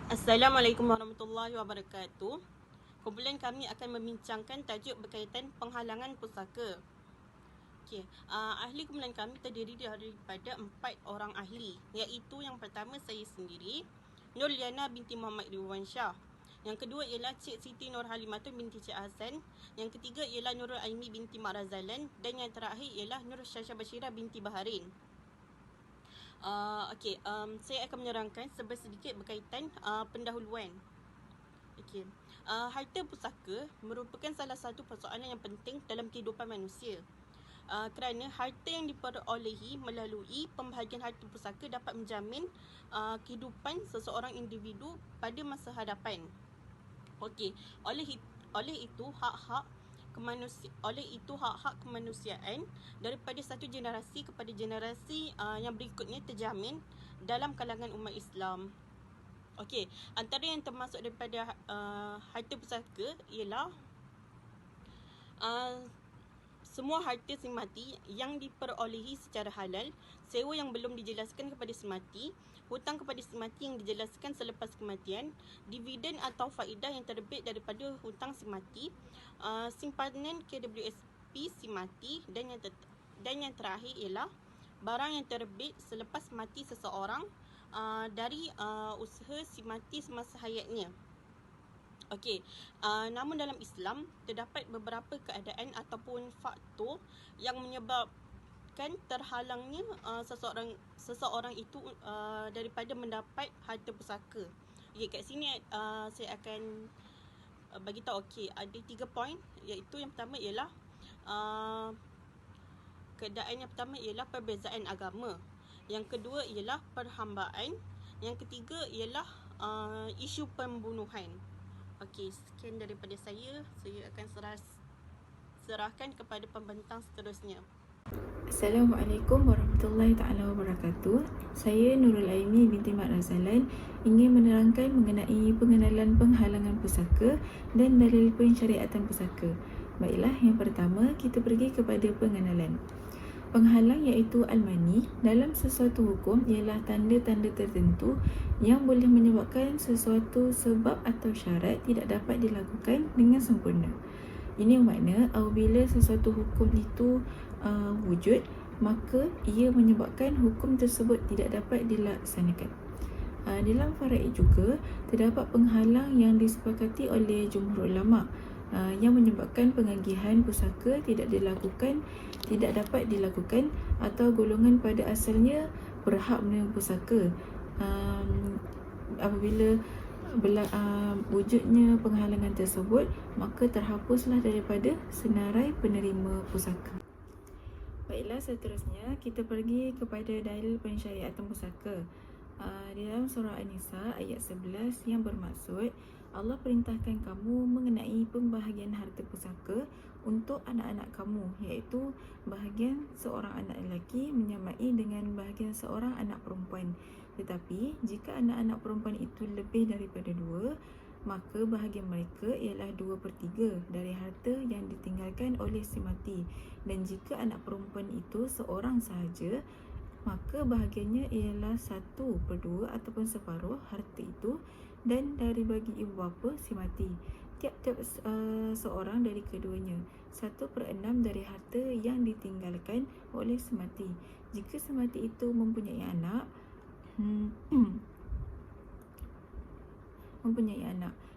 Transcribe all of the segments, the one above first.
Assalamualaikum warahmatullahi wabarakatuh. Kumpulan kami akan membincangkan tajuk berkaitan penghalangan pusaka. Ahli kumpulan kami terdiri daripada 4 orang ahli, iaitu yang pertama saya sendiri, Nur Liana binti Muhammad Irwansyah. Yang kedua ialah Cik Siti Nur Halimatul binti Cik Hasan. Yang ketiga ialah Nurul Aimi binti Mak Razalan. Dan yang terakhir ialah Nur Syasha Bashira binti Baharin. Saya akan menerangkan sedikit berkaitan pendahuluan. Harta pusaka merupakan salah satu persoalan yang penting dalam kehidupan manusia. Kerana harta yang diperolehi melalui pembahagian harta pusaka dapat menjamin kehidupan seseorang individu pada masa hadapan. Oleh itu hak-hak kemanusiaan daripada satu generasi kepada generasi yang berikutnya terjamin dalam kalangan umat Islam. Antara yang termasuk daripada harta pusaka ialah semua harta semati yang diperolehi secara halal, sewa yang belum dijelaskan kepada semati, hutang kepada semati yang dijelaskan selepas kematian, dividen atau faedah yang terbit daripada hutang semati, simpanan KWSP semati, dan yang terakhir ialah barang yang terbit selepas mati seseorang dari usaha semati semasa hayatnya. Namun dalam Islam terdapat beberapa keadaan ataupun faktor yang menyebabkan terhalangnya seseorang itu daripada mendapat harta pusaka. Kat sini saya akan bagi tahu ada 3 poin, iaitu yang pertama ialah keadaan yang pertama ialah perbezaan agama. Yang kedua ialah perhambaan. Yang ketiga ialah isu pembunuhan. Sekian daripada saya. Saya akan serahkan kepada pembentang seterusnya. Assalamualaikum warahmatullahi ta'ala wabarakatuh. Saya Nurul Aimi binti Mak Razalan ingin menerangkan mengenai pengenalan penghalangan pusaka dan dalil pensyariatan pusaka. Baiklah, yang pertama kita pergi kepada pengenalan. Penghalang iaitu al-mani dalam sesuatu hukum ialah tanda-tanda tertentu yang boleh menyebabkan sesuatu sebab atau syarat tidak dapat dilakukan dengan sempurna. Ini bermakna apabila sesuatu hukum itu wujud, maka ia menyebabkan hukum tersebut tidak dapat dilaksanakan. Dalam faraid juga terdapat penghalang yang disepakati oleh jumhur ulama yang menyebabkan pengagihan pusaka tidak dapat dilakukan atau golongan pada asalnya berhak menerima pusaka. Apabila wujudnya penghalangan tersebut, maka terhapuslah daripada senarai penerima pusaka. Baiklah, seterusnya kita pergi kepada dalil pensyariatan pusaka. Di dalam surah An-Nisa ayat 11 yang bermaksud Allah perintahkan kamu mengenai pembahagian harta pusaka untuk anak-anak kamu, iaitu bahagian seorang anak lelaki menyamai dengan bahagian seorang anak perempuan. Tetapi jika anak-anak perempuan itu lebih daripada 2, maka bahagian mereka ialah 2/3 dari harta yang ditinggalkan oleh si mati. Dan jika anak perempuan itu seorang sahaja, maka bahagiannya ialah 1/2 ataupun separuh harta itu, dan dari bagi ibu bapa si mati, tiap-tiap seorang dari keduanya 1/6 dari harta yang ditinggalkan oleh si mati. Jika si mati itu mempunyai anak,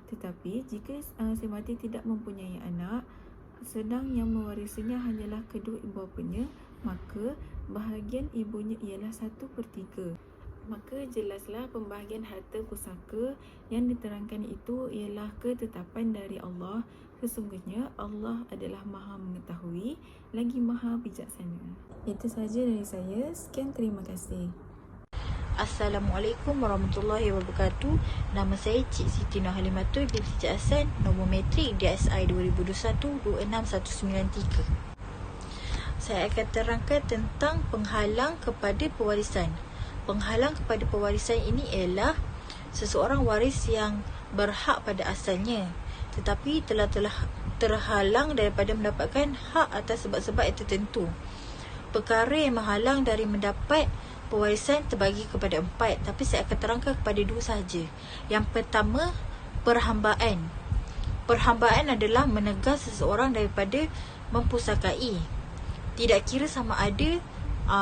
tetapi jika si mati tidak mempunyai anak, sedang yang mewarisinya hanyalah kedua ibu bapanya, maka bahagian ibunya ialah 1/3. Maka jelaslah pembahagian harta pusaka yang diterangkan itu ialah ketetapan dari Allah. Sesungguhnya Allah adalah Maha mengetahui lagi Maha bijaksana. Itu sahaja dari saya. Sekian, terima kasih. Assalamualaikum warahmatullahi wabarakatuh. Nama saya Cik Siti Nur Halimatul binti Cik Hasan, nombor matrik DSI 2021-26193. Saya akan terangkan tentang penghalang kepada pewarisan. Penghalang kepada pewarisan ini ialah seseorang waris yang berhak pada asalnya, tetapi telah terhalang daripada mendapatkan hak atas sebab-sebab yang tertentu. Perkara yang menghalang dari mendapat pewarisan terbagi kepada 4, tapi saya akan terangkan kepada 2 sahaja. Yang pertama, perhambaan. Perhambaan adalah menegah seseorang daripada mempusakai, tidak kira sama ada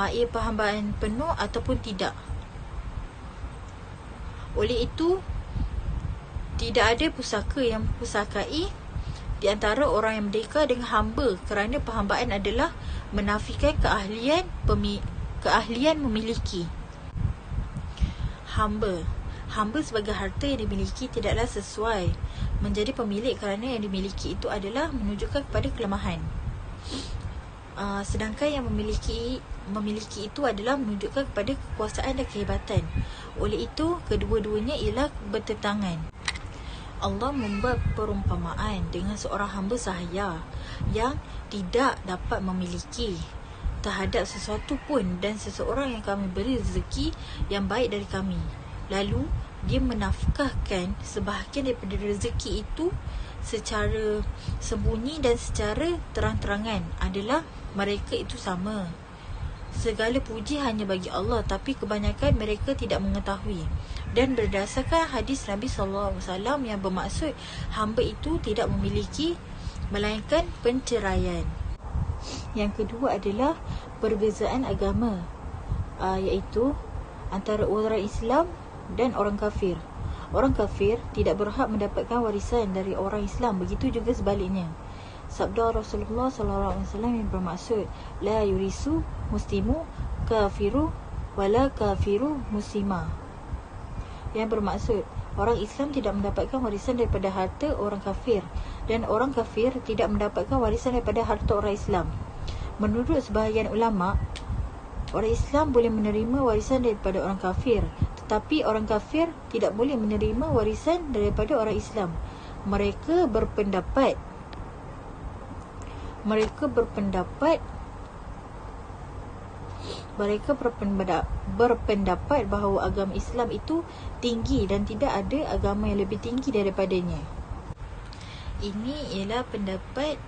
ia perhambaan penuh ataupun tidak. Oleh itu, tidak ada pusaka yang mempusakai di antara orang yang merdeka dengan hamba, kerana perhambaan adalah menafikan keahlian memiliki. Hamba sebagai harta yang dimiliki tidaklah sesuai menjadi pemilik, kerana yang dimiliki itu adalah menunjukkan kepada kelemahan. Sedangkan yang memiliki itu adalah menunjukkan kepada kekuasaan dan kehebatan. Oleh itu, kedua-duanya ialah bertentangan. Allah membuat perumpamaan dengan seorang hamba sahaya yang tidak dapat memiliki terhadap sesuatu pun, dan seseorang yang kami beri rezeki yang baik dari kami, lalu dia menafkahkan sebahagian daripada rezeki itu secara sembunyi dan secara terang-terangan, adalah mereka itu sama. Segala puji hanya bagi Allah, tapi kebanyakan mereka tidak mengetahui. Dan berdasarkan hadis Nabi SAW yang bermaksud hamba itu tidak memiliki melainkan penceraian. Yang kedua adalah perbezaan agama, iaitu antara orang Islam dan orang kafir. Orang kafir tidak berhak mendapatkan warisan dari orang Islam, begitu juga sebaliknya. Sabda Rasulullah SAW yang bermaksud la yurisu muslimu kafiru wala kafiru muslima, yang bermaksud orang Islam tidak mendapatkan warisan daripada harta orang kafir, dan orang kafir tidak mendapatkan warisan daripada harta orang Islam. Menurut sebahagian ulama, orang Islam boleh menerima warisan daripada orang kafir, tetapi orang kafir tidak boleh menerima warisan daripada orang Islam. Mereka berpendapat bahawa agama Islam itu tinggi dan tidak ada agama yang lebih tinggi daripadanya. Ini ialah pendapat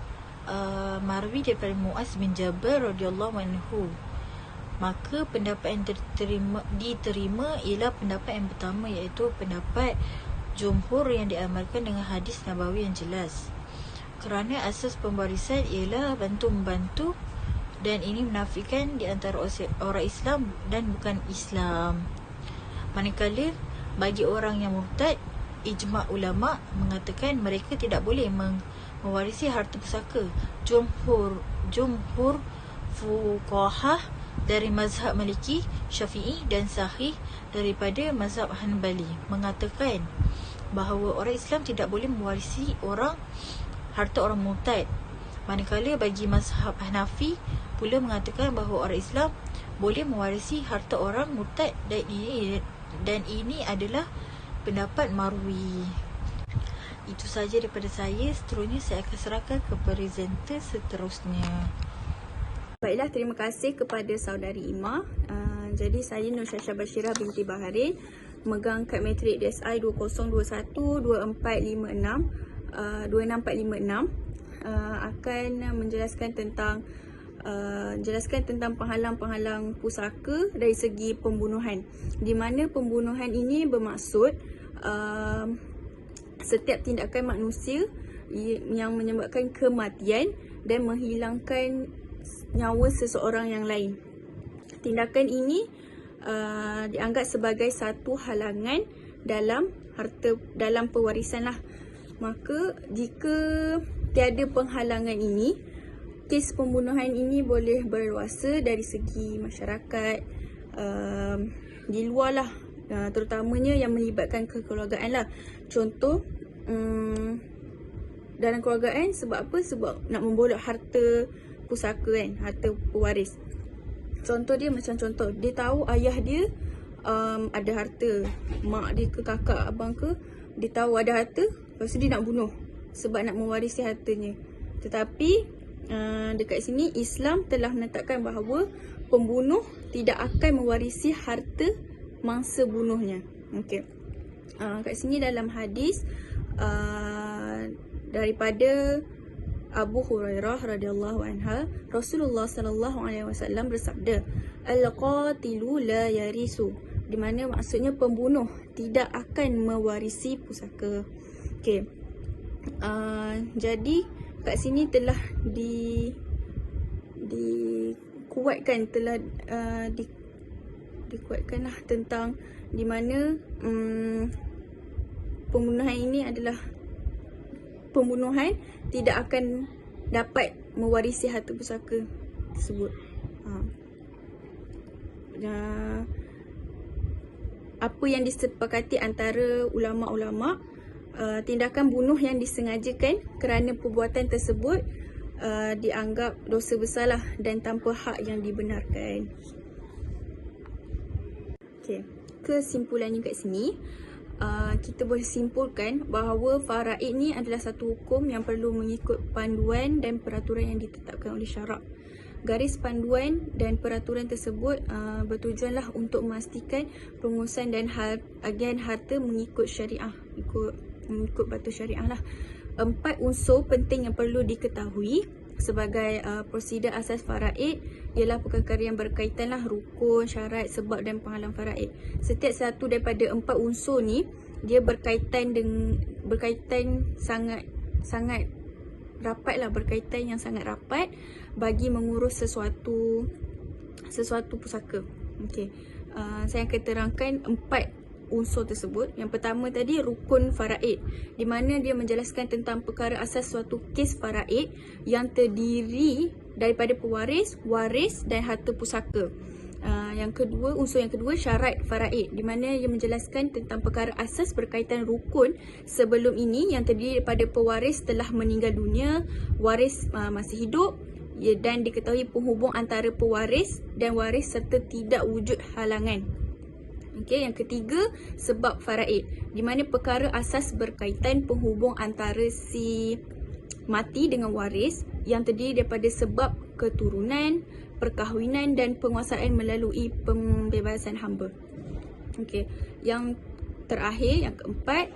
marwi daripada Muaz bin Jabal radhiyallahu anhu. Maka pendapat yang diterima ialah pendapat yang pertama, iaitu pendapat jumhur yang diamalkan dengan hadis Nabawi yang jelas. Kerana asas pembarisan ialah bantu-membantu, dan ini menafikan di antara orang Islam dan bukan Islam. Manakala bagi orang yang murtad, ijma' ulama mengatakan mereka tidak boleh mewarisi harta pusaka. Jumhur fuqahah dari mazhab Maliki, Syafi'i dan Sahih daripada mazhab Hanbali mengatakan bahawa orang Islam tidak boleh mewarisi harta orang murtad. Manakala bagi mazhab Hanafi pula mengatakan bahawa orang Islam boleh mewarisi harta orang murtad, dan ini adalah pendapat marwi. Itu sahaja daripada saya. Seterusnya saya akan serahkan ke presenter seterusnya. Baiklah, terima kasih kepada saudari Ima. Jadi saya Nur Syasha Bashirah binti Baharin, megang kad matrik DSI 2021256 akan menjelaskan tentang penghalang-penghalang pusaka dari segi pembunuhan, di mana pembunuhan ini bermaksud setiap tindakan manusia yang menyebabkan kematian dan menghilangkan nyawa seseorang yang lain. Tindakan ini dianggap sebagai satu halangan dalam pewarisan lah. Maka jika tiada penghalangan ini, kes pembunuhan ini boleh berluasa dari segi masyarakat di luar lah, terutamanya yang melibatkan kekeluargaan lah. Contoh, dalam keluargaan, sebab apa? Sebab nak membolok harta pusaka kan, harta pewaris. Contoh dia dia tahu ayah dia ada harta, mak dia ke kakak abang ke, dia tahu ada harta, lepas tu dia nak bunuh sebab nak mewarisi hartanya. Tetapi dekat sini Islam telah menetapkan bahawa pembunuh tidak akan mewarisi harta mangsa bunuhnya. Okey. Kat sini dalam hadis daripada Abu Hurairah radhiyallahu anha, Rasulullah sallallahu alaihi wasallam bersabda, al-qatilu la yarisu, di mana maksudnya pembunuh tidak akan mewarisi pusaka. Okey. Jadi kat sini telah dikuatkan, dikuatkanlah tentang di mana pembunuhan ini adalah pembunuhan tidak akan dapat mewarisi harta pusaka tersebut. Apa yang disepakati antara ulama-ulama, tindakan bunuh yang disengajakan kerana perbuatan tersebut dianggap dosa besarlah dan tanpa hak yang dibenarkan. Okey, kesimpulannya kat sini, kita boleh simpulkan bahawa faraid ni adalah satu hukum yang perlu mengikut panduan dan peraturan yang ditetapkan oleh syarak. Garis panduan dan peraturan tersebut bertujuanlah untuk memastikan pengurusan dan agian harta mengikut syariah, mengikut batu syariah lah. 4 unsur penting yang perlu diketahui sebagai prosedur asas faraid ialah perkara yang berkaitan lah rukun, syarat, sebab dan penghalang faraid. Setiap satu daripada 4 unsur ni dia berkaitan sangat rapat lah, berkaitan yang sangat rapat bagi mengurus sesuatu pusaka. Okey. Saya akan terangkan 4 unsur tersebut. Yang pertama tadi rukun faraid, di mana dia menjelaskan tentang perkara asas suatu kes faraid yang terdiri daripada pewaris, waris dan harta pusaka. Unsur yang kedua syarat faraid, di mana ia menjelaskan tentang perkara asas berkaitan rukun sebelum ini yang terdiri daripada pewaris telah meninggal dunia, waris masih hidup, dan diketahui penghubung antara pewaris dan waris serta tidak wujud halangan. Okey, yang ketiga sebab faraid, di mana perkara asas berkaitan penghubung antara si mati dengan waris yang terdiri daripada sebab keturunan, perkahwinan dan penguasaan melalui pembebasan hamba. Okey, yang terakhir, yang keempat,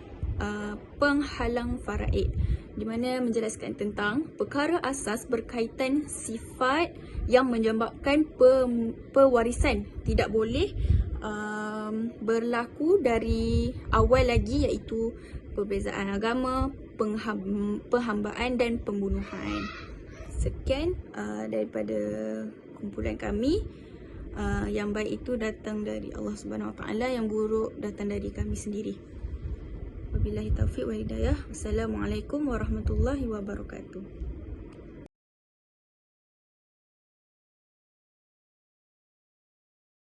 penghalang faraid, di mana menjelaskan tentang perkara asas berkaitan sifat yang menyebabkan pewarisan tidak boleh berlaku dari awal lagi, iaitu perbezaan agama, penghambaan dan pembunuhan. Sekian daripada kumpulan kami. Yang baik itu datang dari Allah Subhanahu Wa Taala, yang buruk datang dari kami sendiri. Wabillahi taufiq wal hidayah. Wassalamualaikum warahmatullahi wabarakatuh.